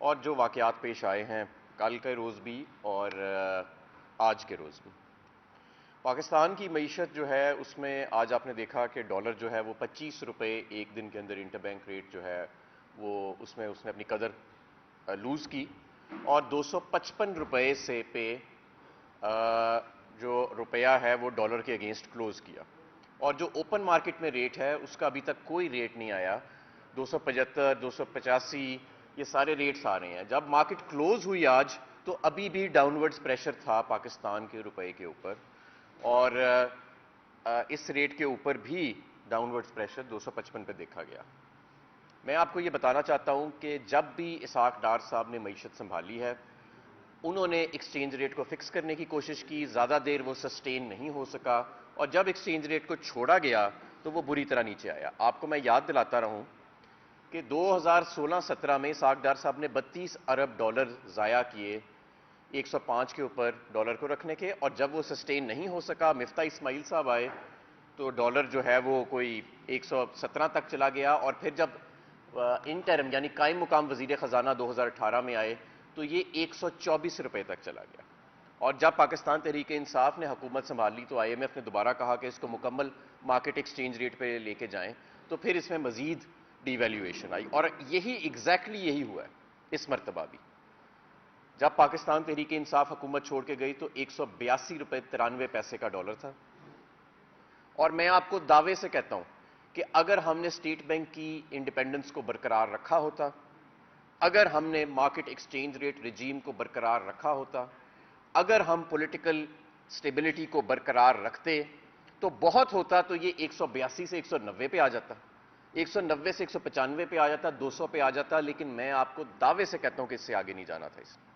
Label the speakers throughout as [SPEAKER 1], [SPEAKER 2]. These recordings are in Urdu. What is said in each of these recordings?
[SPEAKER 1] اور جو واقعات پیش آئے ہیں کل کے روز بھی اور آج کے روز بھی۔ پاکستان کی معیشت جو ہے اس میں آج آپ نے دیکھا کہ ڈالر جو ہے وہ 25 روپے ایک دن کے اندر انٹر بینک ریٹ جو ہے وہ اس نے اپنی قدر لوز کی، اور 255 روپے سے پہ جو روپیہ ہے وہ ڈالر کے اگینسٹ کلوز کیا، اور جو اوپن مارکیٹ میں ریٹ ہے اس کا ابھی تک کوئی ریٹ نہیں آیا۔ 275 285 یہ سارے ریٹس آ رہے ہیں۔ جب مارکیٹ کلوز ہوئی آج تو ابھی بھی ڈاؤن ورڈز پریشر تھا پاکستان کے روپے کے اوپر، اور اس ریٹ کے اوپر بھی ڈاؤن ورڈز پریشر 255 پہ دیکھا گیا۔ میں آپ کو یہ بتانا چاہتا ہوں کہ جب بھی اسحاق ڈار صاحب نے معیشت سنبھالی ہے انہوں نے ایکسچینج ریٹ کو فکس کرنے کی کوشش کی، زیادہ دیر وہ سسٹین نہیں ہو سکا، اور جب ایکسچینج ریٹ کو چھوڑا گیا تو وہ بری طرح نیچے آیا۔ آپ کو میں یاد دلاتا رہوں کہ 2016-17 میں اسحاق ڈار صاحب نے 32 ارب ڈالر ضائع کیے 105 کے اوپر ڈالر کو رکھنے کے، اور جب وہ سسٹین نہیں ہو سکا مفتاح اسماعیل صاحب آئے تو ڈالر جو ہے وہ کوئی 117 تک چلا گیا، اور پھر جب انٹرم یعنی قائم مقام وزیر خزانہ 2018 میں آئے تو یہ 124 روپے تک چلا گیا۔ اور جب پاکستان تحریک انصاف نے حکومت سنبھال لی تو آئی ایم ایف نے دوبارہ کہا کہ اس کو مکمل مارکیٹ ایکسچینج ریٹ پہ لے کے جائیں، تو پھر اس میں مزید ڈی ویلیویشن آئی، اور یہی ایگزیکٹلی یہی ہوا ہے اس مرتبہ بھی۔ جب پاکستان تحریک انصاف حکومت چھوڑ کے گئی تو 182 روپے 93 پیسے کا ڈالر تھا، اور میں آپ کو دعوے سے کہتا ہوں کہ اگر ہم نے اسٹیٹ بینک کی انڈیپینڈنس کو برقرار رکھا ہوتا، اگر ہم نے مارکیٹ ایکسچینج ریٹ رجیم کو برقرار رکھا ہوتا، اگر ہم پولیٹیکل سٹیبلٹی کو برقرار رکھتے تو بہت ہوتا تو یہ 182 سے 190 پہ آ جاتا، 190 سے 195 پہ آ جاتا، 200 پہ آ جاتا، لیکن میں آپ کو دعوے سے کہتا ہوں کہ اس سے آگے نہیں جانا تھا اس میں۔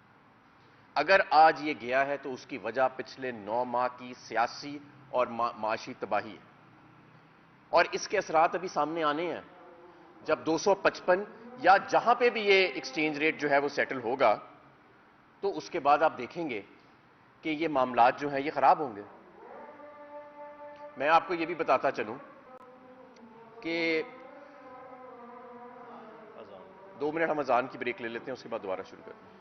[SPEAKER 1] اگر آج یہ گیا ہے تو اس کی وجہ پچھلے 9 ماہ کی سیاسی اور معاشی تباہی ہے، اور اس کے اثرات ابھی سامنے آنے ہیں۔ جب 255 یا جہاں پہ بھی یہ ایکسچینج ریٹ جو ہے وہ سیٹل ہوگا تو اس کے بعد آپ دیکھیں گے کہ یہ معاملات جو ہیں یہ خراب ہوں گے۔ میں آپ کو یہ بھی بتاتا چلوں کہ 2 منٹ ہم اذان کی بریک لے لیتے ہیں، اس کے بعد دوبارہ شروع کرتے ہیں۔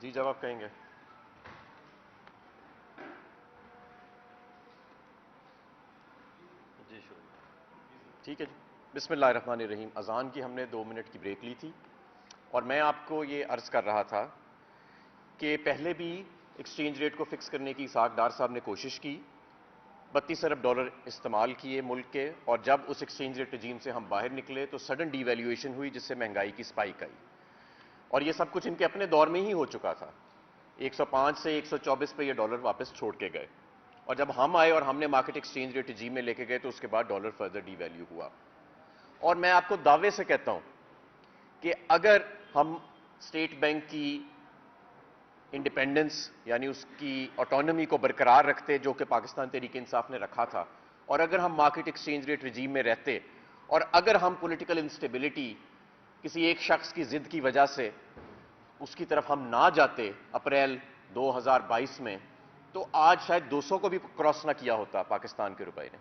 [SPEAKER 1] جی جب آپ کہیں گے. جی شروع. ٹھیک ہے جی. بسم اللہ الرحمن الرحیم. اذان کی ہم نے 2 منٹ کی بریک لی تھی اور میں آپ کو یہ عرض کر رہا تھا کہ پہلے بھی ایکسچینج ریٹ کو فکس کرنے کی اسحاق ڈار صاحب نے کوشش کی. 32 ارب ڈالر استعمال کیے ملک کے, اور جب اس ایکسچینج ریٹ رجیم سے ہم باہر نکلے تو سڈن ڈی ویلیویشن ہوئی جس سے مہنگائی کی سپائک آئی, اور یہ سب کچھ ان کے اپنے دور میں ہی ہو چکا تھا. 105 سے 124 پہ یہ ڈالر واپس چھوڑ کے گئے, اور جب ہم آئے اور ہم نے مارکیٹ ایکسچینج ریٹ رجیم میں لے کے گئے تو اس کے بعد ڈالر فردر ڈی ویلیو ہوا. اور میں آپ کو دعوے سے کہتا ہوں کہ اگر ہم اسٹیٹ بینک کی انڈیپینڈنس یعنی اس کی آٹونومی کو برقرار رکھتے جو کہ پاکستان تحریک انصاف نے رکھا تھا, اور اگر ہم مارکیٹ ایکسچینج ریٹ رجیم میں رہتے, اور اگر ہم پولیٹیکل انسٹیبلٹی کسی ایک شخص کی ضد کی وجہ سے اس کی طرف ہم نہ جاتے اپریل 2022 میں, تو آج شاید 200 کو بھی کراس نہ کیا ہوتا پاکستان کے روپے نے.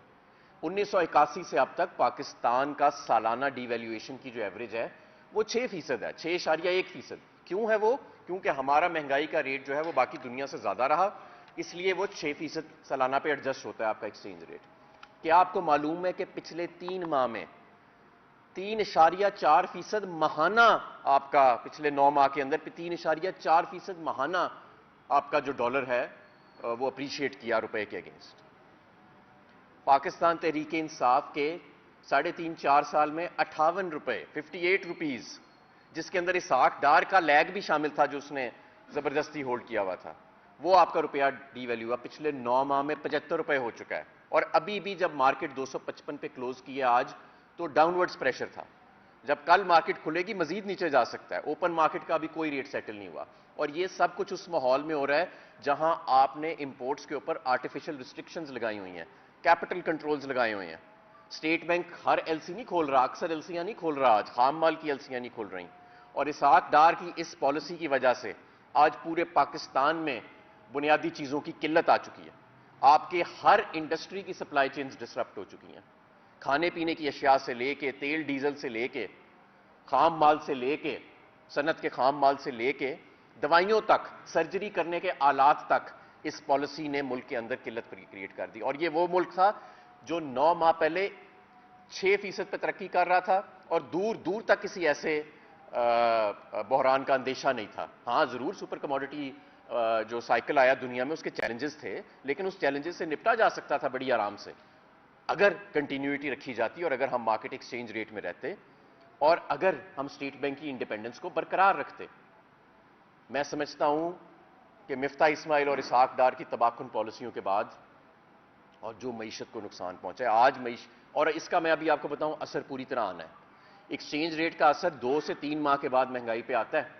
[SPEAKER 1] 1981 سے اب تک پاکستان کا سالانہ ڈی ویلیویشن کی جو ایوریج ہے وہ 6% ہے, 6.1%. کیوں ہے وہ؟ کیونکہ ہمارا مہنگائی کا ریٹ جو ہے وہ باقی دنیا سے زیادہ رہا, اس لیے وہ 6% سالانہ پہ ایڈجسٹ ہوتا ہے آپ کا ایکسچینج ریٹ. کیا آپ کو معلوم ہے کہ پچھلے 3 ماہ میں 3.4% ماہانہ آپ کا, پچھلے 9 ماہ کے اندر 3.4% ماہانہ آپ کا جو ڈالر ہے وہ اپریشیٹ کیا روپے کے اگینسٹ. پاکستان تحریک انصاف کے 3.5-4 سال میں 58 روپے 58 روپیز, جس کے اندر اسحاق ڈار کا لیگ بھی شامل تھا جو اس نے زبردستی ہولڈ کیا ہوا تھا, وہ آپ کا روپیہ ڈی ویلیو ہوا. پچھلے 9 ماہ میں 75 روپے ہو چکا ہے, اور ابھی بھی جب مارکیٹ 255 پہ کلوز کی ہے آج تو ڈاؤن ورڈز پریشر تھا. جب کل مارکیٹ کھلے گی مزید نیچے جا سکتا ہے. اوپن مارکیٹ کا ابھی کوئی ریٹ سیٹل نہیں ہوا, اور یہ سب کچھ اس ماحول میں ہو رہا ہے جہاں آپ نے امپورٹس کے اوپر آرٹیفیشل ریسٹرکشنز لگائی ہوئی ہیں, کیپٹل کنٹرولز لگائے ہوئے ہیں. اسٹیٹ بینک ہر ایل سی نہیں کھول رہا, اکثر ایل سیاں نہیں کھول رہا, آج خام مال کی ایل سیاں نہیں کھول رہی, اور اسحاق ڈار کی اس پالیسی کی وجہ سے آج پورے پاکستان میں بنیادی چیزوں کی قلت آ چکی ہے. آپ کے ہر انڈسٹری کی سپلائی چینز ڈسرپٹ ہو چکی ہیں, کھانے پینے کی اشیاء سے لے کے, تیل ڈیزل سے لے کے, خام مال سے لے کے, صنعت کے خام مال سے لے کے, دوائیوں تک, سرجری کرنے کے آلات تک اس پالیسی نے ملک کے اندر قلت کریٹ کر دی. اور یہ وہ ملک تھا جو 9 ماہ پہلے 6% پہ ترقی کر رہا تھا, اور دور دور تک کسی ایسے بحران کا اندیشہ نہیں تھا. ہاں ضرور سپر کموڈٹی جو سائیکل آیا دنیا میں اس کے چیلنجز تھے, لیکن اس چیلنجز سے نپٹا جا سکتا تھا بڑی آرام سے اگر کنٹینیوٹی رکھی جاتی, اور اگر ہم مارکیٹ ایکسچینج ریٹ میں رہتے, اور اگر ہم اسٹیٹ بینک کی انڈیپینڈنس کو برقرار رکھتے. میں سمجھتا ہوں کہ مفتاح اسماعیل اور اسحاق ڈار کی تباکن پالیسیوں کے بعد اور جو معیشت کو نقصان پہنچا ہے آج اور اس کا میں ابھی آپ کو بتاؤں اثر پوری طرح آنا ہے. ایکسچینج ریٹ کا اثر 2 سے 3 ماہ کے بعد مہنگائی پہ آتا ہے,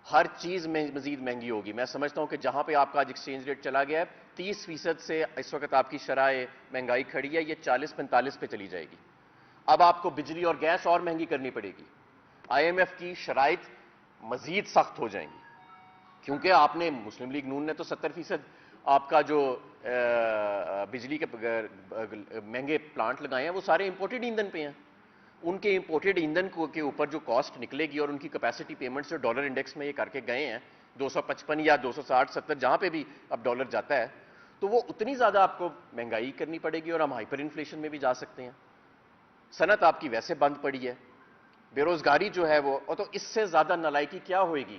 [SPEAKER 1] ہر چیز میں مزید مہنگی ہوگی. میں سمجھتا ہوں کہ جہاں پہ آپ کا آج ایکسچینج ریٹ چلا گیا ہے 30% سے اس وقت آپ کی شرح مہنگائی کھڑی ہے, یہ 40-45 پہ چلی جائے گی. اب آپ کو بجلی اور گیس اور مہنگی کرنی پڑے گی. آئی ایم ایف کی شرائط مزید سخت ہو جائیں گی, کیونکہ آپ نے, مسلم لیگ نون نے تو 70% آپ کا جو بجلی کے مہنگے پلانٹ لگائے ہیں وہ سارے امپورٹڈ ایندھن پہ ہیں. ان کے امپورٹڈ ایندھن کے اوپر جو کاسٹ نکلے گی اور ان کی کیپیسٹی پیمنٹس جو ڈالر انڈیکس میں یہ کر کے گئے ہیں 255 یا 260-70 جہاں پہ بھی اب ڈالر جاتا ہے, تو وہ اتنی زیادہ آپ کو مہنگائی کرنی پڑے گی, اور ہم ہائپر انفلیشن میں بھی جا سکتے ہیں. صنعت آپ کی ویسے بند پڑی ہے, بے روزگاری جو ہے وہ, اور تو اس سے زیادہ نالائکی کیا ہوئے گی.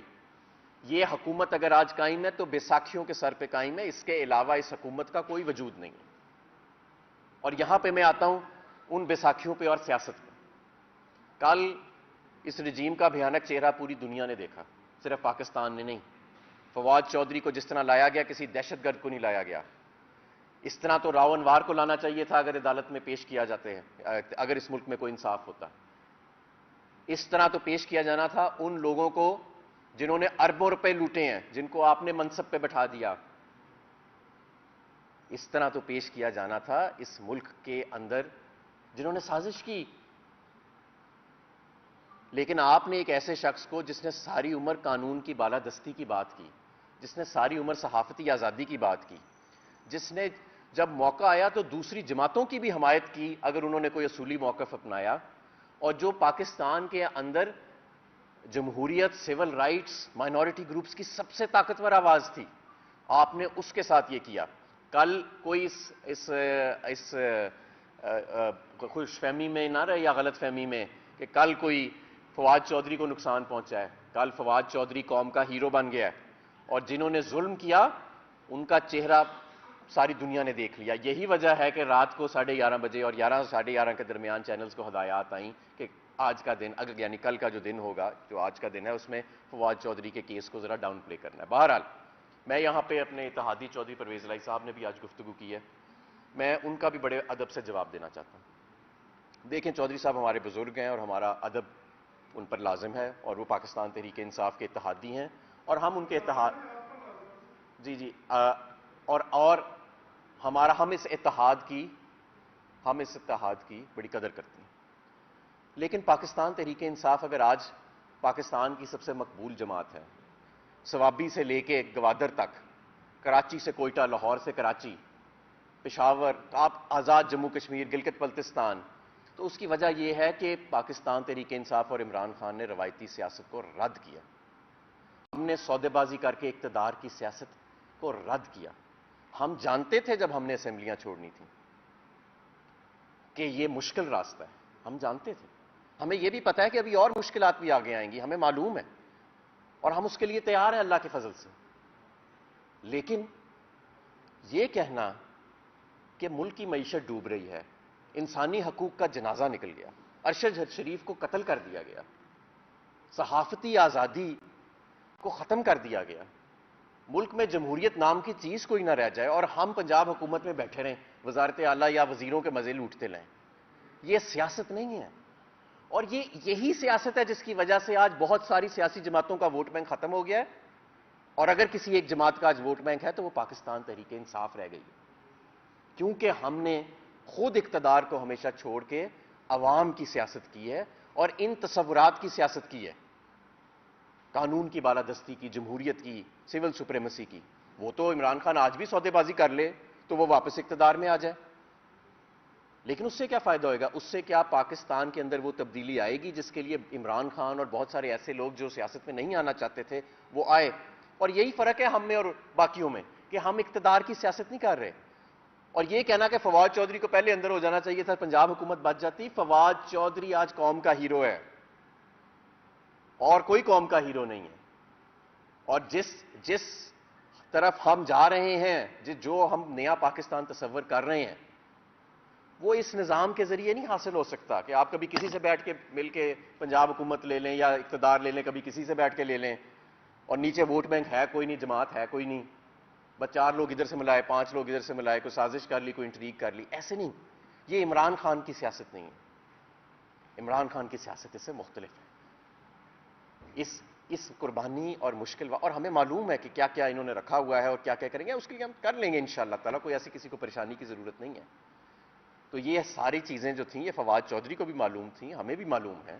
[SPEAKER 1] یہ حکومت اگر آج قائم ہے تو بیساکھیوں کے سر پہ قائم ہے, اس کے علاوہ اس حکومت کا کوئی وجود نہیں. اور یہاں پہ میں آتا ہوں ان بیساکھیوں پہ اور سیاست پہ. کل اس رجیم کا بھیانک چہرہ پوری دنیا نے دیکھا, صرف پاکستان نے نہیں. فواد چودھری کو جس طرح لایا گیا کسی دہشت گرد کو نہیں لایا گیا. اس طرح تو راو انوار کو لانا چاہیے تھا اگر عدالت میں پیش کیا جاتے ہیں, اگر اس ملک میں کوئی انصاف ہوتا. اس طرح تو پیش کیا جانا تھا ان لوگوں کو جنہوں نے اربوں روپے لوٹے ہیں, جن کو آپ نے منصب پہ بٹھا دیا. اس طرح تو پیش کیا جانا تھا اس ملک کے اندر جنہوں نے سازش کی. لیکن آپ نے ایک ایسے شخص کو جس نے ساری عمر قانون کی بالادستی کی بات کی, جس نے ساری عمر صحافتی آزادی کی بات کی, جس نے جب موقع آیا تو دوسری جماعتوں کی بھی حمایت کی اگر انہوں نے کوئی اصولی موقف اپنایا, اور جو پاکستان کے اندر جمہوریت، سول رائٹس، مائنورٹی گروپس کی سب سے طاقتور آواز تھی. آپ نے اس کے ساتھ یہ کیا. کل کوئی اس خوش فہمی میں نہ رہے یا غلط فہمی میں کہ کل کوئی فواد چودھری کو نقصان پہنچا ہے. کل فواد چودھری قوم کا ہیرو بن گیا ہے اور جنہوں نے ظلم کیا ان کا چہرہ ساری دنیا نے دیکھ لیا. یہی وجہ ہے کہ رات کو 11:30 بجے اور 11 سے 11:30 کے درمیان چینلز کو ہدایات آئیں کہ آج کا دن یعنی کل کا جو دن ہوگا، جو آج کا دن ہے، اس میں فواد چودھری کے کیس کو ذرا ڈاؤن پلے کرنا ہے. بہرحال میں یہاں پہ اپنے اتحادی چودھری پرویز الہی صاحب نے بھی آج گفتگو کی ہے، میں ان کا بھی بڑے ادب سے جواب دینا چاہتا ہوں. دیکھیں چودھری صاحب ہمارے بزرگ ہیں اور ہمارا ادب ان پر لازم ہے، اور وہ پاکستان تحریک انصاف کے اتحادی ہیں اور ہم ان کے اتحاد جی اور ہم اس اتحاد کی بڑی قدر کرتے ہیں. لیکن پاکستان تحریک انصاف اگر آج پاکستان کی سب سے مقبول جماعت ہے، سوابی سے لے کے گوادر تک، کراچی سے کوئٹہ، لاہور سے کراچی، پشاور، آپ آزاد جموں کشمیر، گلگت بلتستان، تو اس کی وجہ یہ ہے کہ پاکستان تحریک انصاف اور عمران خان نے روایتی سیاست کو رد کیا. ہم نے سودے بازی کر کے اقتدار کی سیاست کو رد کیا. ہم جانتے تھے جب ہم نے اسمبلیاں چھوڑنی تھیں کہ یہ مشکل راستہ ہے، ہم جانتے تھے. ہمیں یہ بھی پتا ہے کہ ابھی اور مشکلات بھی آگے آئیں گی، ہمیں معلوم ہے اور ہم اس کے لیے تیار ہیں اللہ کے فضل سے. لیکن یہ کہنا کہ ملک کی معیشت ڈوب رہی ہے، انسانی حقوق کا جنازہ نکل گیا، ارشد شریف کو قتل کر دیا گیا، صحافتی آزادی کو ختم کر دیا گیا، ملک میں جمہوریت نام کی چیز کوئی نہ رہ جائے اور ہم پنجاب حکومت میں بیٹھے رہیں، وزارت اعلیٰ یا وزیروں کے مزے لوٹتے لائیں، یہ سیاست نہیں ہے. اور یہی سیاست ہے جس کی وجہ سے آج بہت ساری سیاسی جماعتوں کا ووٹ بینک ختم ہو گیا ہے، اور اگر کسی ایک جماعت کا آج ووٹ بینک ہے تو وہ پاکستان تحریک انصاف رہ گئی ہے، کیونکہ ہم نے خود اقتدار کو ہمیشہ چھوڑ کے عوام کی سیاست کی ہے اور ان تصورات کی سیاست کی ہے، قانون کی بالادستی کی، جمہوریت کی، سول سپریمیسی کی. وہ تو عمران خان آج بھی سودے بازی کر لے تو وہ واپس اقتدار میں آ جائے، لیکن اس سے کیا فائدہ ہوئے گا؟ اس سے کیا پاکستان کے اندر وہ تبدیلی آئے گی جس کے لیے عمران خان اور بہت سارے ایسے لوگ جو سیاست میں نہیں آنا چاہتے تھے وہ آئے؟ اور یہی فرق ہے ہم میں اور باقیوں میں کہ ہم اقتدار کی سیاست نہیں کر رہے. اور یہ کہنا کہ فواد چودھری کو پہلے اندر ہو جانا چاہیے تھا، پنجاب حکومت بچ جاتی. فواد چودھری آج قوم کا ہیرو ہے اور کوئی قوم کا ہیرو نہیں ہے. اور جس طرف ہم جا رہے ہیں، جو ہم نیا پاکستان تصور کر رہے ہیں، وہ اس نظام کے ذریعے نہیں حاصل ہو سکتا کہ آپ کبھی کسی سے بیٹھ کے مل کے پنجاب حکومت لے لیں یا اقتدار لے لیں، کبھی کسی سے بیٹھ کے لے لیں اور نیچے ووٹ بینک ہے کوئی نہیں، جماعت ہے کوئی نہیں، بس 4 لوگ ادھر سے ملائے، 5 لوگ ادھر سے ملائے، کوئی سازش کر لی، کوئی انٹریگ کر لی. ایسے نہیں. یہ عمران خان کی سیاست نہیں ہے. عمران خان کی سیاست اس سے مختلف ہے. اس قربانی اور مشکل اور ہمیں معلوم ہے کہ کیا کیا انہوں نے رکھا ہوا ہے اور کیا کیا کریں گے، اس کے لیے ہم کر لیں گے انشاءاللہ تعالیٰ. کوئی ایسی کسی کو پریشانی کی ضرورت نہیں ہے. تو یہ ساری چیزیں جو تھیں یہ فواد چودھری کو بھی معلوم تھیں، ہمیں بھی معلوم ہے،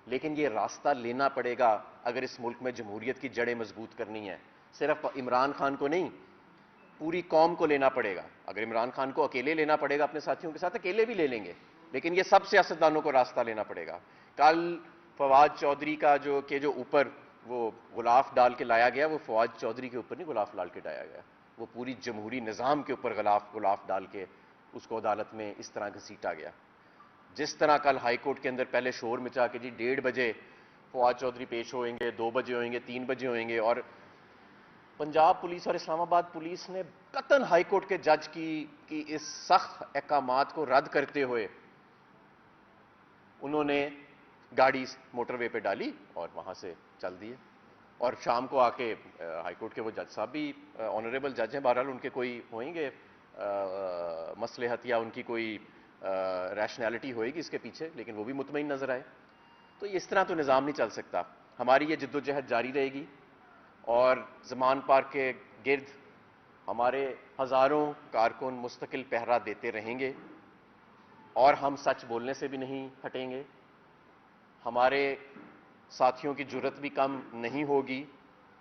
[SPEAKER 1] لیکن یہ راستہ لینا پڑے گا اگر اس ملک میں جمہوریت کی جڑیں مضبوط کرنی ہے. صرف عمران خان کو نہیں، پوری قوم کو لینا پڑے گا. اگر عمران خان کو اکیلے لینا پڑے گا اپنے ساتھیوں کے ساتھ، اکیلے بھی لے لیں گے، لیکن یہ سب سیاستدانوں کو راستہ لینا پڑے گا. کل فواد چودھری کا جو اوپر وہ غلاف ڈال کے لایا گیا، وہ فواد چودھری کے اوپر نہیں غلاف ڈال کے لایا گیا، وہ پوری جمہوری نظام کے اوپر غلاف ڈال کے اس کو عدالت میں اس طرح گھسیٹا گیا. جس طرح کل ہائی کورٹ کے اندر پہلے شور مچا کہ جی 1:30 بجے فواد چودھری پیش ہوئیں گے، 2 بجے ہوئیں گے، 3 بجے ہوئیں گے، اور پنجاب پولیس اور اسلام آباد پولیس نے قطعاً ہائی کورٹ کے جج کی اس سخت احکامات کو رد کرتے ہوئے انہوں نے گاڑی موٹر وے پہ ڈالی اور وہاں سے چل دیے. اور شام کو آ کے ہائی کورٹ کے وہ جج صاحب بھی آنریبل جج ہیں، بہرحال ان کے کوئی ہوئیں گے مصلحت یا ان کی کوئی ریشنالٹی ہوئے گی اس کے پیچھے، لیکن وہ بھی مطمئن نظر آئے. تو اس طرح تو نظام نہیں چل سکتا. ہماری یہ جد و جہد جاری رہے گی اور زمان پارک کے گرد ہمارے ہزاروں کارکن مستقل پہرا دیتے رہیں گے اور ہم سچ بولنے سے بھی نہیں ہٹیں گے. ہمارے ساتھیوں کی جرت بھی کم نہیں ہوگی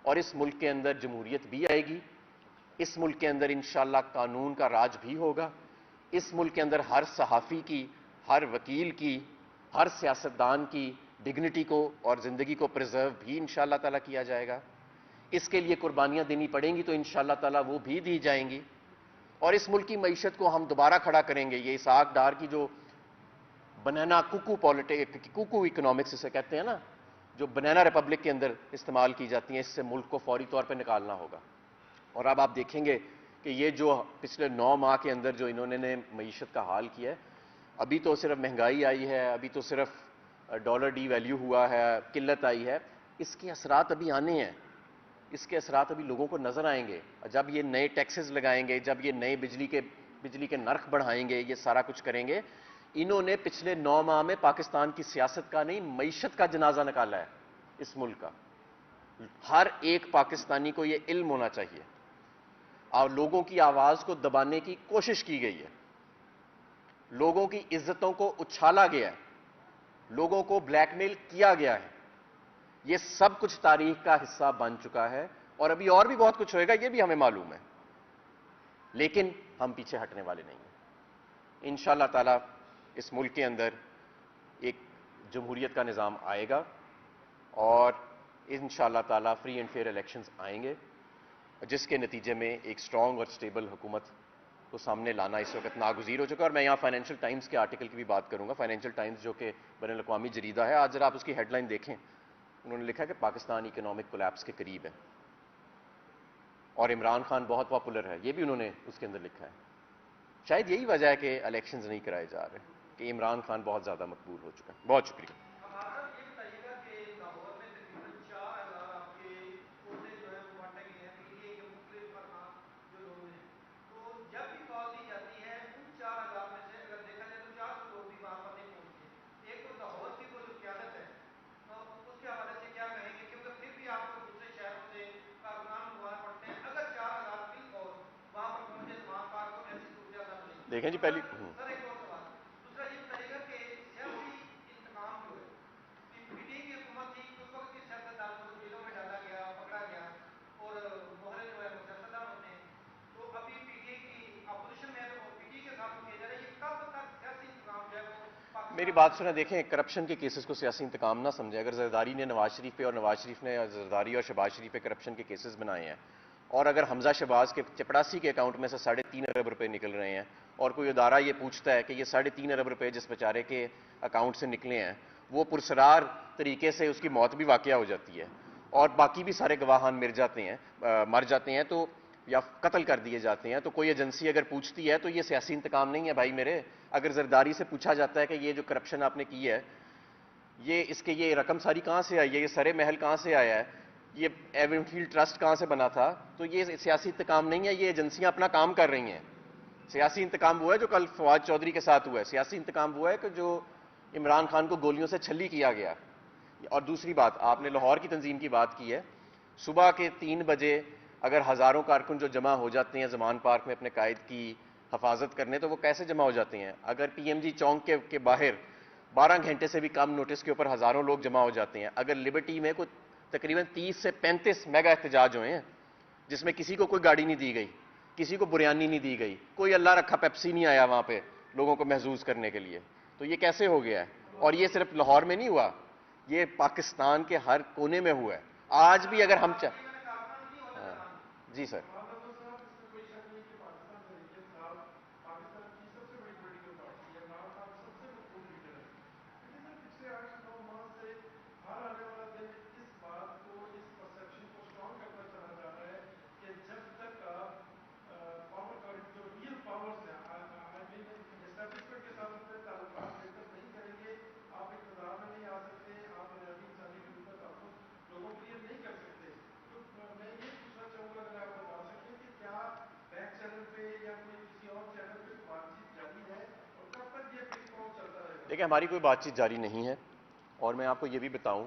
[SPEAKER 1] اور اس ملک کے اندر جمہوریت بھی آئے گی. اس ملک کے اندر انشاءاللہ قانون کا راج بھی ہوگا. اس ملک کے اندر ہر صحافی کی، ہر وکیل کی، ہر سیاستدان کی ڈگنیٹی کو اور زندگی کو پرزرو بھی انشاءاللہ تعالیٰ کیا جائے گا. اس کے لیے قربانیاں دینی پڑیں گی تو انشاءاللہ تعالیٰ وہ بھی دی جائیں گی, اور اس ملک کی معیشت کو ہم دوبارہ کھڑا کریں گے. یہ اسحاق ڈار کی جو بنانا کوکو اکنامکس اسے کہتے ہیں نا, جو بنانا ریپبلک کے اندر استعمال کی جاتی ہیں, اس سے ملک کو فوری طور پہ نکالنا ہوگا. اور اب آپ دیکھیں گے کہ یہ جو پچھلے 9 ماہ کے اندر جو انہوں نے معیشت کا حال کیا ہے, ابھی تو صرف مہنگائی آئی ہے, ابھی تو صرف ڈالر ڈی ویلیو ہوا ہے, قلت آئی ہے, اس کے اثرات ابھی آنے ہیں, اس کے اثرات ابھی لوگوں کو نظر آئیں گے. جب یہ نئے ٹیکسز لگائیں گے, جب یہ نئے بجلی کے نرخ بڑھائیں گے, یہ سارا کچھ کریں گے. انہوں نے پچھلے 9 ماہ میں پاکستان کی سیاست کا نہیں, معیشت کا جنازہ نکالا ہے اس ملک کا. ہر ایک پاکستانی کو یہ علم ہونا چاہیے. اور لوگوں کی آواز کو دبانے کی کوشش کی گئی ہے, لوگوں کی عزتوں کو اچھالا گیا ہے, لوگوں کو بلیک میل کیا گیا ہے. یہ سب کچھ تاریخ کا حصہ بن چکا ہے, اور ابھی اور بھی بہت کچھ ہوئے گا, یہ بھی ہمیں معلوم ہے, لیکن ہم پیچھے ہٹنے والے نہیں ہیں. انشاءاللہ تعالیٰ اس ملک کے اندر ایک جمہوریت کا نظام آئے گا, اور انشاءاللہ تعالیٰ فری اینڈ فیئر الیکشنز آئیں گے, جس کے نتیجے میں ایک اسٹرانگ اور اسٹیبل حکومت کو سامنے لانا اس وقت ناگزیر ہو چکا ہے. اور میں یہاں فائنینشیل ٹائمز کے آرٹیکل کی بھی بات کروں گا. فائنینشیل ٹائمز جو کہ بین الاقوامی جریدہ ہے, آج ذرا آپ اس کی ہیڈ لائن دیکھیں, انہوں نے لکھا کہ پاکستان اکنامک کولیپس کے قریب ہے, اور عمران خان بہت پاپولر ہے, یہ بھی انہوں نے اس کے اندر لکھا ہے. شاید یہی وجہ ہے کہ الیکشنز نہیں کرائے جا رہے, کہ عمران خان بہت زیادہ مقبول ہو چکا ہے. بہت شکریہ. دیکھیں جی, پہلی میری بات سنیں. دیکھیں, کرپشن کے کیسز کو سیاسی انتقام نہ سمجھیں. اگر زرداری نے نواز شریف پہ اور نواز شریف نے زرداری اور شہباز شریف پہ کرپشن کے کیسز بنائے ہیں, اور اگر حمزہ شہباز کے چپڑاسی کے اکاؤنٹ میں سے 3.5 ارب روپے نکل رہے ہیں, اور کوئی ادارہ یہ پوچھتا ہے کہ یہ 3.5 ارب روپے جس بیچارے کے اکاؤنٹ سے نکلے ہیں وہ پرسرار طریقے سے اس کی موت بھی واقع ہو جاتی ہے, اور باقی بھی سارے گواہان مر جاتے ہیں تو یا قتل کر دیے جاتے ہیں, تو کوئی ایجنسی اگر پوچھتی ہے تو یہ سیاسی انتقام نہیں ہے بھائی میرے. اگر زرداری سے پوچھا جاتا ہے کہ یہ جو کرپشن آپ نے کی ہے, یہ رقم ساری کہاں سے آئی ہے, یہ سرے محل کہاں سے آیا ہے, یہ ایون فیلڈ ٹرسٹ کہاں سے بنا تھا, تو یہ سیاسی انتقام نہیں ہے, یہ ایجنسیاں اپنا کام کر رہی ہیں. سیاسی انتقام وہ ہے جو کل فواد چودھری کے ساتھ ہوا ہے, سیاسی انتقام وہ ہے کہ جو عمران خان کو گولیوں سے چھلی کیا گیا. اور دوسری بات, آپ نے لاہور کی تنظیم کی بات کی ہے. صبح کے 3 بجے اگر ہزاروں کارکن جو جمع ہو جاتے ہیں زمان پارک میں اپنے قائد کی حفاظت کرنے, تو وہ کیسے جمع ہو جاتے ہیں؟ اگر پی ایم جی چونک کے باہر 12 گھنٹے سے بھی کم نوٹس کے اوپر ہزاروں لوگ جمع ہو جاتے ہیں. اگر لبرٹی میں کوئی تقریباً 30 سے 35 میگا احتجاج ہوئے ہیں, جس میں کسی کو کوئی گاڑی نہیں دی گئی, کسی کو بریانی نہیں دی گئی, کوئی اللہ رکھا پیپسی نہیں آیا وہاں پہ لوگوں کو محظوظ کرنے کے لیے, تو یہ کیسے ہو گیا ہے؟ اور یہ صرف لاہور میں نہیں ہوا, یہ پاکستان کے ہر کونے میں ہوا ہے. آج بھی اگر ہم جی سر. دیکھیں, ہماری کوئی بات چیت جاری نہیں ہے, اور میں آپ کو یہ بھی بتاؤں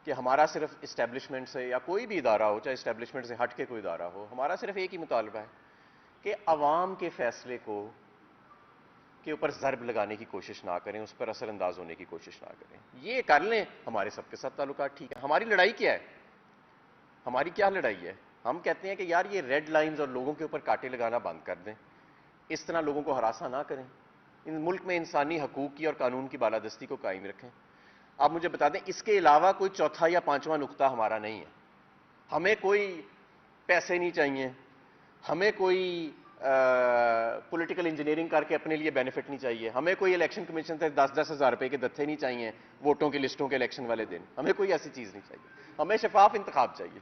[SPEAKER 1] کہ ہمارا صرف اسٹیبلشمنٹ سے, یا کوئی بھی ادارہ ہو, چاہے اسٹیبلشمنٹ سے ہٹ کے کوئی ادارہ ہو, ہمارا صرف ایک ہی مطالبہ ہے کہ عوام کے فیصلے کے اوپر ضرب لگانے کی کوشش نہ کریں, اس پر اثر انداز ہونے کی کوشش نہ کریں. یہ کر لیں, ہمارے سب کے ساتھ تعلقات ٹھیک ہے. ہماری لڑائی کیا ہے؟ ہماری کیا لڑائی ہے؟ ہم کہتے ہیں کہ یار یہ ریڈ لائنز اور لوگوں کے اوپر کانٹے لگانا بند کر دیں, اس طرح لوگوں کو ہراساں نہ کریں, ان ملک میں انسانی حقوق کی اور قانون کی بالادستی کو قائم رکھیں. آپ مجھے بتا دیں اس کے علاوہ کوئی چوتھا یا پانچواں نقطہ ہمارا نہیں ہے. ہمیں کوئی پیسے نہیں چاہیے, ہمیں کوئی پولیٹیکل انجینئرنگ کر کے اپنے لیے بینیفٹ نہیں چاہیے, ہمیں کوئی الیکشن کمیشن سے 10,000 روپے کے دتھے نہیں چاہیے ووٹوں کی لسٹوں کے الیکشن والے دن, ہمیں کوئی ایسی چیز نہیں چاہیے, ہمیں شفاف انتخاب چاہیے.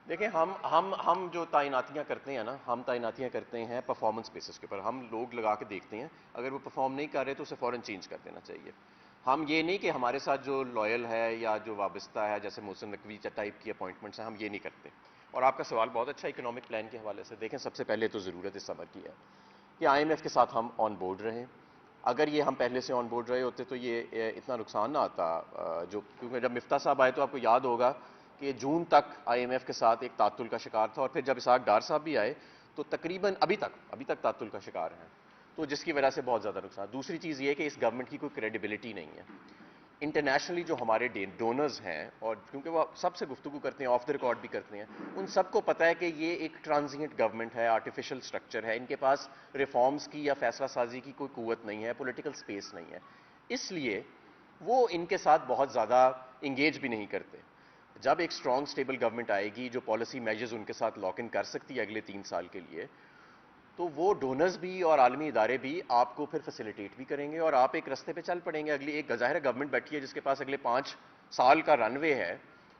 [SPEAKER 1] دیکھیں ہم جو تعیناتیاں کرتے ہیں نا, ہم تعیناتیاں کرتے ہیں پرفارمنس بیسس کے اوپر. ہم لوگ لگا کے دیکھتے ہیں, اگر وہ پرفارم نہیں کر رہے تو اسے فوراً چینج کر دینا چاہیے. ہم یہ نہیں کہ ہمارے ساتھ جو لائل ہے یا جو وابستہ ہے, جیسے محسن نقوی ٹائپ کی اپوائنٹمنٹس ہیں, ہم یہ نہیں کرتے. اور آپ کا سوال بہت اچھا اکنامک پلان کے حوالے سے. دیکھیں سب سے پہلے تو ضرورت اس سبق کی ہے کہ آئی ایم ایف کے ساتھ ہم آن بورڈ رہیں. اگر یہ ہم پہلے سے آن بورڈ رہے ہوتے تو یہ اتنا نقصان نہ آتا. کیونکہ جب مفتاح صاحب آئے تو آپ کو یاد ہوگا کہ جون تک آئی ایم ایف کے ساتھ ایک تعطل کا شکار تھا, اور پھر جب اسحاق ڈار صاحب بھی آئے تو تقریباً ابھی تک تعطل کا شکار ہیں, تو جس کی وجہ سے بہت زیادہ نقصان. دوسری چیز یہ کہ اس گورنمنٹ کی کوئی کریڈیبلٹی نہیں ہے انٹرنیشنلی. جو ہمارے ڈونرز ہیں, اور کیونکہ وہ سب سے گفتگو کرتے ہیں, آف دا ریکارڈ بھی کرتے ہیں, ان سب کو پتہ ہے کہ یہ ایک ٹرانزینٹ گورنمنٹ ہے, آرٹیفیشل سٹرکچر ہے, ان کے پاس ریفارمز کی یا فیصلہ سازی کی کوئی قوت نہیں ہے, پولیٹیکل سپیس نہیں ہے. اس لیے وہ ان کے ساتھ بہت زیادہ انگیج بھی نہیں کرتے. جب ایک اسٹرانگ اسٹیبل گورنمنٹ آئے گی جو پالیسی میجرز ان کے ساتھ لاک ان کر سکتی ہے اگلے 3 سال کے لیے, تو وہ ڈونرز بھی اور عالمی ادارے بھی آپ کو پھر فیسیلیٹیٹ بھی کریں گے, اور آپ ایک رستے پہ چل پڑیں گے. اگلی ایک ظاہر گورنمنٹ بیٹھی ہے جس کے پاس اگلے 5 سال کا رن وے ہے,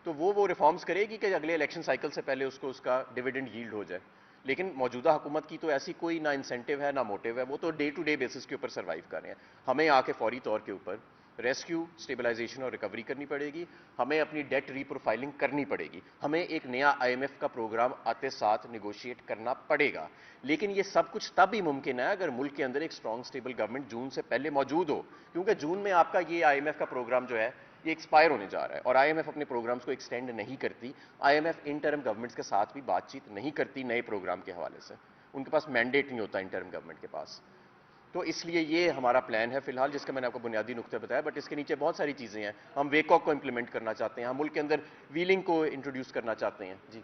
[SPEAKER 1] تو وہ ریفارمز کرے گی کہ اگلے الیکشن سائیکل سے پہلے اس کو اس کا ڈیویڈنڈ ییلڈ ہو جائے. لیکن موجودہ حکومت کی تو ایسی کوئی نہ انسینٹیو ہے نہ موٹیو ہے, وہ تو ڈے ٹو ڈے بیسس کے اوپر سروائیو کر رہے ہیں. ہمیں آ کے فوری طور کے اوپر ریسکیو, اسٹیبلائزیشن اور ریکوری کرنی پڑے گی. ہمیں اپنی ڈیٹ ری پروفائلنگ کرنی پڑے گی. ہمیں ایک نیا آئی ایم ایف کا پروگرام آتے ساتھ نیگوشیٹ کرنا پڑے گا. لیکن یہ سب کچھ تب ہی ممکن ہے اگر ملک کے اندر ایک اسٹرانگ اسٹیبل گورنمنٹ جون سے پہلے موجود ہو, کیونکہ جون میں آپ کا یہ آئی ایم ایف کا پروگرام جو ہے یہ ایکسپائر ہونے جا رہا ہے, اور آئی ایم ایف اپنے پروگرامز کو ایکسٹینڈ نہیں کرتی. I M F interim governments کے ساتھ بھی بات چیت نہیں کرتی نئے پروگرام کے حوالے سے, ان کے پاس مینڈیٹ نہیں ہوتا انٹرم گورنمنٹ کے پاس. تو اس لیے یہ ہمارا پلان ہے فی الحال, جس کا میں نے آپ کو بنیادی نقطہ بتایا, بٹ اس کے نیچے بہت ساری چیزیں ہیں. ہم ویکاک کو امپلیمنٹ کرنا چاہتے ہیں, ہم ملک کے اندر ویلنگ کو انٹروڈیوس کرنا چاہتے ہیں. جی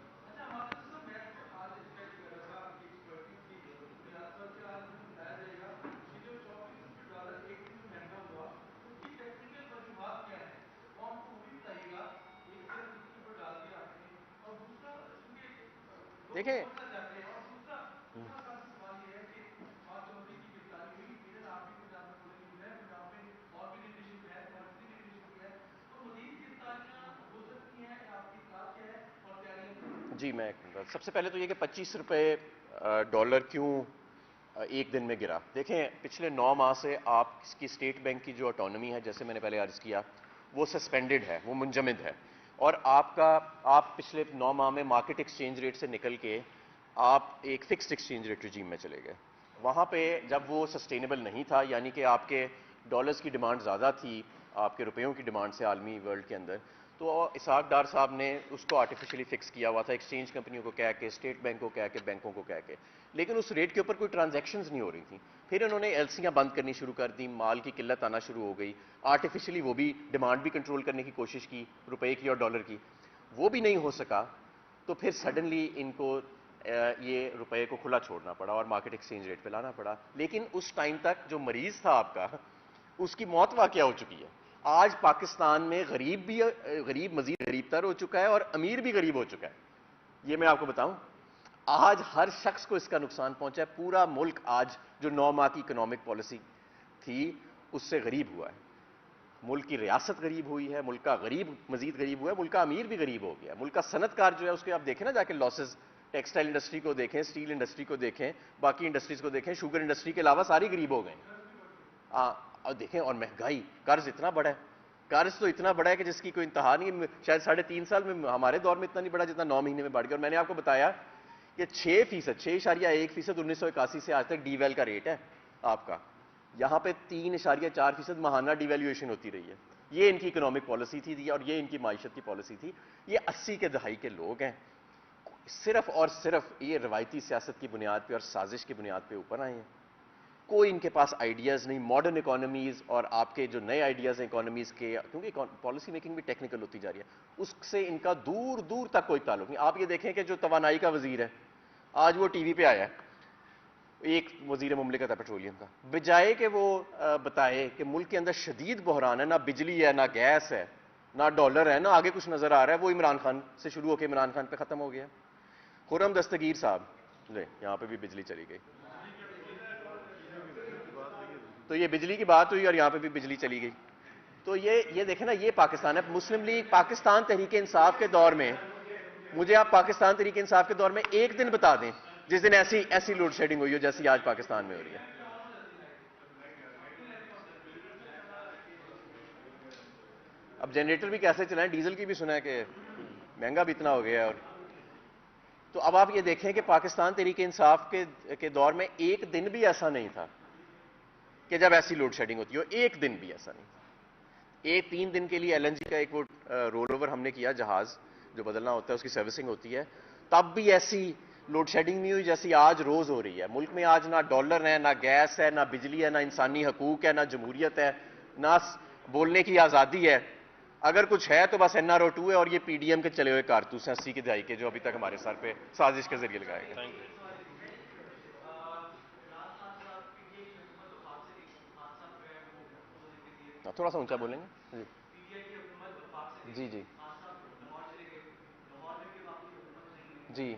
[SPEAKER 1] دیکھیں جی میں سب سے پہلے تو یہ کہ 25 روپے ڈالر کیوں ایک دن میں گرا. دیکھیں پچھلے 9 ماہ سے آپ کی اسٹیٹ بینک کی جو اٹانومی ہے, جیسے میں نے پہلے عرض کیا, وہ سسپینڈڈ ہے, وہ منجمد ہے. اور آپ پچھلے 9 ماہ میں مارکیٹ ایکسچینج ریٹ سے نکل کے آپ ایک فکسڈ ایکسچینج ریٹ رجیم میں چلے گئے. وہاں پہ جب وہ سسٹینیبل نہیں تھا, یعنی کہ آپ کے ڈالرز کی ڈیمانڈ زیادہ تھی آپ کے روپیوں کی ڈیمانڈ سے عالمی ورلڈ کے اندر, تو اسحاق ڈار صاحب نے اس کو آرٹیفیشلی فکس کیا ہوا تھا, ایکسچینج کمپنیوں کو کہہ کے, اسٹیٹ بینک کو کہہ کے, بینکوں کو کہہ کے. لیکن اس ریٹ کے اوپر کوئی ٹرانزیکشنز نہیں ہو رہی تھیں. پھر انہوں نے ایل سیاں بند کرنی شروع کر دیں, مال کی قلت آنا شروع ہو گئی, آرٹیفیشلی وہ بھی ڈیمانڈ بھی کنٹرول کرنے کی کوشش کی روپے کی اور ڈالر کی, وہ بھی نہیں ہو سکا. تو پھر سڈنلی ان کو یہ روپے کو کھلا چھوڑنا پڑا اور مارکیٹ ایکسچینج ریٹ پہ لانا پڑا. لیکن اس ٹائم تک جو مریض تھا آپ کا, اس کی موت واقع ہو چکی ہے. آج پاکستان میں غریب مزید غریب تر ہو چکا ہے اور امیر بھی غریب ہو چکا ہے. یہ میں آپ کو بتاؤں, آج ہر شخص کو اس کا نقصان پہنچا ہے. پورا ملک آج جو 9 ماہ کی اکنامک پالیسی تھی اس سے غریب ہوا ہے. ملک کی ریاست غریب ہوئی ہے, ملک کا غریب مزید غریب ہوا ہے, ملک کا امیر بھی غریب ہو گیا. ملک کا صنعت کار جو ہے اس کے آپ دیکھیں نا جا کے لاسز, ٹیکسٹائل انڈسٹری کو دیکھیں, اسٹیل انڈسٹری کو دیکھیں, باقی انڈسٹریز کو دیکھیں, شوگر انڈسٹری کے علاوہ ساری غریب ہو گئے. اور دیکھیں, اور مہنگائی, قرض اتنا بڑا ہے, قرض تو اتنا بڑا ہے کہ جس کی کوئی انتہا نہیں. شاید 3.5 سال میں, ہمارے دور میں اتنا نہیں بڑھا جتنا 9 مہینے میں بڑھ گیا. اور میں نے آپ کو بتایا کہ 6.1% 1981 سے آج تک ڈی ویل کا ریٹ ہے آپ کا. یہاں پہ 3.4% ماہانہ ڈی ویلیویشن ہوتی رہی ہے. یہ ان کی اکنامک پالیسی تھی اور یہ ان کی معیشت کی پالیسی تھی. یہ 80 کے دہائی کے لوگ ہیں, صرف اور صرف یہ روایتی سیاست کی بنیاد پہ اور سازش کی بنیاد پہ اوپر آئے ہیں. کوئی ان کے پاس آئیڈیاز نہیں. ماڈرن اکانومیز اور آپ کے جو نئے آئیڈیاز ہیں اکانومیز کے, کیونکہ پالیسی میکنگ بھی ٹیکنیکل ہوتی جا رہی ہے, اس سے ان کا دور دور تک کوئی تعلق نہیں. آپ یہ دیکھیں کہ جو توانائی کا وزیر ہے آج وہ ٹی وی پہ آیا ہے, ایک وزیر مملکت ہے پیٹرولیم کا, بجائے کہ وہ بتائے کہ ملک کے اندر شدید بحران ہے, نہ بجلی ہے, نہ گیس ہے, نہ ڈالر ہے, نہ آگے کچھ نظر آ رہا ہے, وہ عمران خان سے شروع ہو کے عمران خان پہ ختم ہو گیا. خرم دستگیر صاحب, لے یہاں پہ بھی بجلی چلی گئی, تو یہ بجلی کی بات ہوئی اور یہاں پہ بھی بجلی چلی گئی. تو یہ دیکھیں نا, یہ پاکستان ہے. مسلم لیگ پاکستان تحریک انصاف کے دور میں, مجھے آپ پاکستان تحریک انصاف کے دور میں ایک دن بتا دیں جس دن ایسی لوڈ شیڈنگ ہوئی ہو جیسی آج پاکستان میں ہو رہی ہے. اب جنریٹر بھی کیسے چلائیں, ڈیزل کی بھی سنا ہے کہ مہنگا بھی اتنا ہو گیا. اور تو اب آپ یہ دیکھیں کہ پاکستان تحریک انصاف کے دور میں ایک دن بھی ایسا نہیں تھا کہ جب ایسی لوڈ شیڈنگ ہوتی ہو, ایک دن بھی ایسا نہیں تھا. 3 دن کے لیے ایل این جی کا ایک وہ رول اوور ہم نے کیا, جہاز جو بدلنا ہوتا ہے اس کی سروسنگ ہوتی ہے, تب بھی ایسی لوڈ شیڈنگ نہیں ہوئی جیسی آج روز ہو رہی ہے. ملک میں آج نہ ڈالر ہے, نہ گیس ہے, نہ بجلی ہے, نہ انسانی حقوق ہے, نہ جمہوریت ہے, نہ بولنے کی آزادی ہے. اگر کچھ ہے تو بس NRO2 ہے, اور یہ پی ڈی ایم کے چلے ہوئے کارتوس ہیں 80 کی دہائی کے, جو ابھی تک ہمارے سر پہ سازش کے ذریعے لگائے گئے. تھوڑا سا اونچا بولیں گے جی. جی جی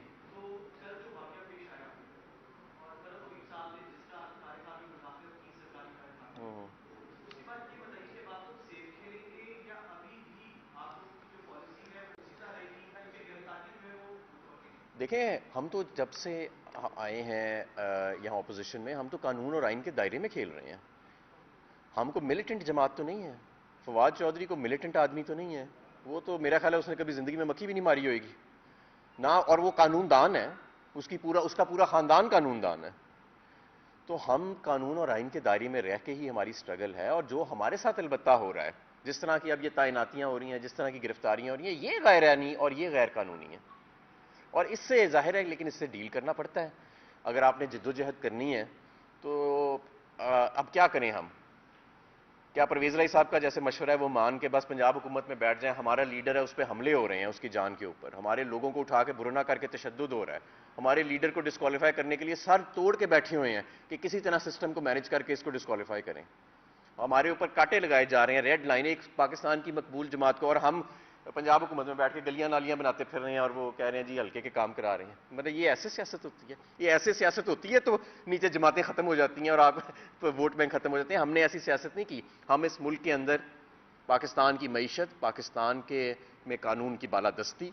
[SPEAKER 1] دیکھیں, ہم تو جب سے آئے ہیں یہاں اپوزیشن میں, ہم تو قانون اور آئین کے دائرے میں کھیل رہے ہیں. ہم کو ملیٹنٹ جماعت تو نہیں ہے. فواد چودھری کو ملیٹنٹ آدمی تو نہیں ہے, وہ تو میرا خیال ہے اس نے کبھی زندگی میں مکھی بھی نہیں ماری ہوئے گی نہ, اور وہ قانون دان ہے, اس کا پورا خاندان قانون دان ہے. تو ہم قانون اور آئین کے دائرے میں رہ کے ہی ہماری سٹرگل ہے, اور جو ہمارے ساتھ البتہ ہو رہا ہے, جس طرح کی اب یہ تعیناتیاں ہو رہی ہیں, جس طرح کی گرفتاریاں ہو رہی ہیں, یہ غیر آئینی اور یہ غیر قانونی ہے. اور اس سے ظاہر ہے, لیکن اس سے ڈیل کرنا پڑتا ہے. اگر آپ نے جدوجہد کرنی ہے تو اب کیا کریں ہم؟ کیا پرویز الہی صاحب کا جیسے مشورہ ہے وہ مان کے بس پنجاب حکومت میں بیٹھ جائیں؟ ہمارا لیڈر ہے, اس پہ حملے ہو رہے ہیں اس کی جان کے اوپر, ہمارے لوگوں کو اٹھا کے برنا کر کے تشدد ہو رہا ہے, ہمارے لیڈر کو ڈسکوالیفائی کرنے کے لیے سر توڑ کے بیٹھے ہوئے ہیں کہ کسی طرح سسٹم کو مینج کر کے اس کو ڈسکوالیفائی کریں. ہمارے اوپر کاٹے لگائے جا رہے ہیں, ریڈ لائن ایک پاکستان کی مقبول جماعت کو, اور ہم پنجاب حکومت میں بیٹھ کے گلیاں نالیاں بناتے پھر رہے ہیں, اور وہ کہہ رہے ہیں جی ہلکے کے کام کرا رہے ہیں. مطلب یہ ایسے سیاست ہوتی ہے؟ یہ ایسے سیاست ہوتی ہے تو نیچے جماعتیں ختم ہو جاتی ہیں اور آپ ووٹ بینک ختم ہو جاتے ہیں. ہم نے ایسی سیاست نہیں کی. ہم اس ملک کے اندر پاکستان کی معیشت, پاکستان کے میں قانون کی بالادستی,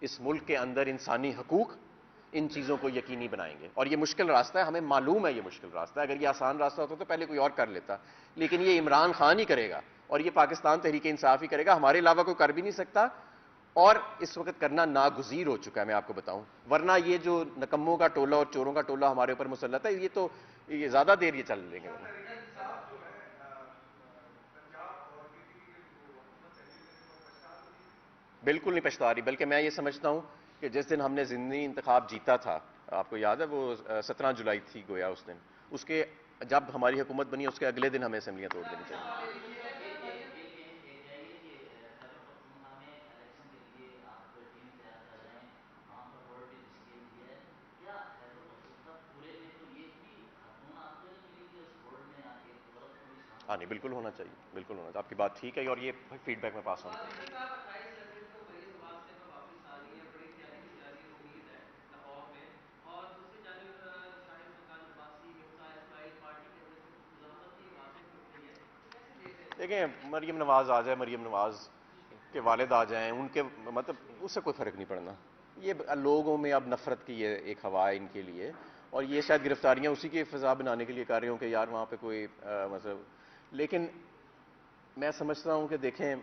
[SPEAKER 1] اس ملک کے اندر انسانی حقوق, ان چیزوں کو یقینی بنائیں گے. اور یہ مشکل راستہ ہے, ہمیں معلوم ہے یہ مشکل راستہ ہے. اگر یہ آسان راستہ ہوتا تو پہلے کوئی اور کر لیتا, لیکن یہ عمران خان ہی کرے گا, اور یہ پاکستان تحریک انصاف ہی کرے گا. ہمارے علاوہ کوئی کر بھی نہیں سکتا, اور اس وقت کرنا ناگزیر ہو چکا ہے, میں آپ کو بتاؤں. ورنہ یہ جو نکموں کا ٹولہ اور چوروں کا ٹولہ ہمارے اوپر مسلط ہے, یہ زیادہ دیر یہ چل لیں گے. بالکل نہیں پچھتا رہی, بلکہ میں یہ سمجھتا ہوں کہ جس دن ہم نے ضمنی انتخاب جیتا تھا, آپ کو یاد ہے وہ 17 جولائی تھی گویا اس دن, اس کے جب ہماری حکومت بنی اس کے اگلے دن ہمیں اسمبلیاں توڑ دینی چاہیے. ہاں نہیں, بالکل ہونا چاہیے, بالکل ہونا چاہیے. آپ کی بات ٹھیک ہے, اور یہ فیڈ بیک میں پاس ہونا چاہیے. دیکھیں, مریم نواز آ جائے, مریم نواز کے والد آ جائیں, ان کے مطلب اس سے کوئی فرق نہیں پڑنا. یہ لوگوں میں اب نفرت کی یہ ایک ہوا ہے ان کے لیے, اور یہ شاید گرفتاریاں اسی کی فضا بنانے کے لیے کر رہے ہوں کہ یار وہاں پہ کوئی مطلب. لیکن میں سمجھتا ہوں کہ دیکھیں,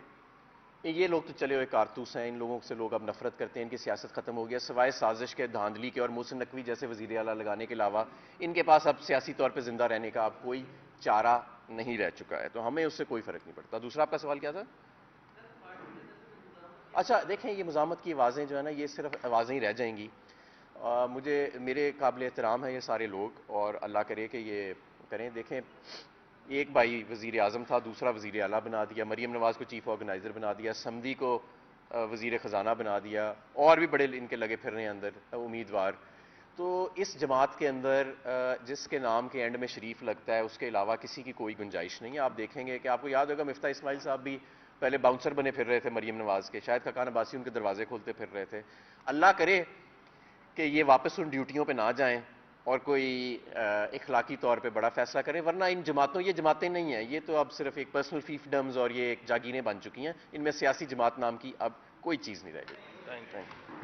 [SPEAKER 1] یہ لوگ تو چلے ہوئے کارتوس ہیں, ان لوگوں سے لوگ اب نفرت کرتے ہیں, ان کی سیاست ختم ہو گیا. سوائے سازش کے, دھاندلی کے اور محسن نقوی جیسے وزیر اعلیٰ لگانے کے علاوہ ان کے پاس اب سیاسی طور پہ زندہ رہنے کا اب کوئی چارہ نہیں رہ چکا ہے. تو ہمیں اس سے کوئی فرق نہیں پڑتا. دوسرا آپ کا سوال کیا تھا؟ اچھا دیکھیں, یہ مزاحمت کی آوازیں جو ہے نا, یہ صرف آوازیں ہی رہ جائیں گی, مجھے میرے قابل احترام ہے یہ سارے لوگ، اور اللہ کرے کہ یہ کریں. دیکھیں ایک بھائی وزیر اعظم تھا، دوسرا وزیر اعلیٰ بنا دیا، مریم نواز کو چیف آرگنائزر بنا دیا، سمدی کو وزیر خزانہ بنا دیا، اور بھی بڑے ان کے لگے پھر رہے ہیں اندر امیدوار. تو اس جماعت کے اندر جس کے نام کے اینڈ میں شریف لگتا ہے اس کے علاوہ کسی کی کوئی گنجائش نہیں ہے. آپ دیکھیں گے کہ آپ کو یاد ہوگا مفتاح اسماعیل صاحب بھی پہلے باؤنسر بنے پھر رہے تھے مریم نواز کے، شاید خاقان عباسی ان کے دروازے کھولتے پھر رہے تھے. اللہ کرے کہ یہ واپس ان ڈیوٹیوں پہ نہ جائیں اور کوئی اخلاقی طور پہ بڑا فیصلہ کریں، ورنہ ان جماعتوں یہ جماعتیں نہیں ہیں، یہ تو اب صرف ایک پرسنل فیفڈمز اور یہ ایک جاگیریں بن چکی ہیں. ان میں سیاسی جماعت نام کی اب کوئی چیز نہیں رہ گئی.